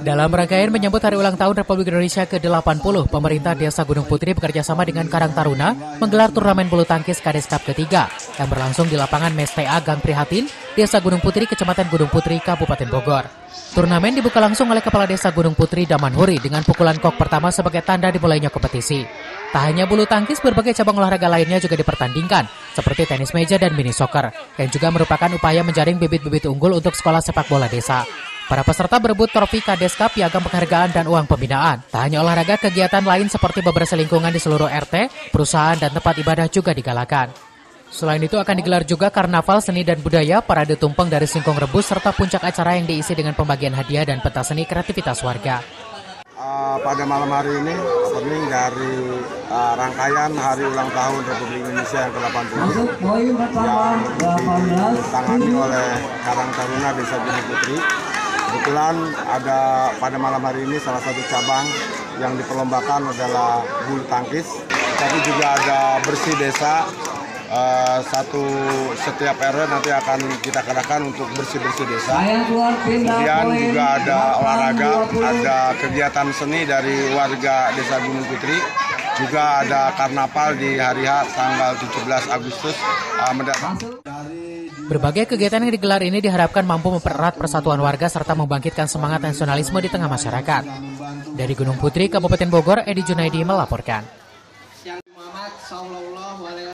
Dalam rangkaian menyambut Hari Ulang Tahun Republik Indonesia ke-80, pemerintah Desa Gunung Putri bekerjasama dengan Karang Taruna menggelar turnamen bulu tangkis Kades Cup ketiga yang berlangsung di lapangan Mestea Gang Prihatin, Desa Gunung Putri, Kecamatan Gunung Putri, Kabupaten Bogor. Turnamen dibuka langsung oleh Kepala Desa Gunung Putri Daman Huri dengan pukulan kok pertama sebagai tanda dimulainya kompetisi. Tak hanya bulu tangkis, berbagai cabang olahraga lainnya juga dipertandingkan, seperti tenis meja dan mini soccer, yang juga merupakan upaya menjaring bibit-bibit unggul untuk sekolah sepak bola desa. Para peserta berebut trofi Kades Cup, piagam penghargaan, dan uang pembinaan. Tak hanya olahraga, kegiatan lain seperti bebersih lingkungan di seluruh RT, perusahaan, dan tempat ibadah juga digalakan. Selain itu akan digelar juga karnaval seni dan budaya, parade tumpeng dari singkong rebus, serta puncak acara yang diisi dengan pembagian hadiah dan pentas seni kreativitas warga. Pada malam hari ini, opening dari rangkaian Hari Ulang Tahun Republik Indonesia yang ke-80 yang ditangani oleh Karang Taruna Desa Gunung Putri. Kebetulan ada pada malam hari ini salah satu cabang yang diperlombakan adalah bulu tangkis, tapi juga ada bersih desa. Setiap RW nanti akan kita kerahkan untuk bersih-bersih desa. Kemudian juga ada olahraga, ada kegiatan seni dari warga Desa Gunung Putri. Juga ada karnaval di hari H tanggal 17 Agustus mendatang. Berbagai kegiatan yang digelar ini diharapkan mampu mempererat persatuan warga serta membangkitkan semangat nasionalisme di tengah masyarakat. Dari Gunung Putri, Kabupaten Bogor, Edi Junaidi melaporkan.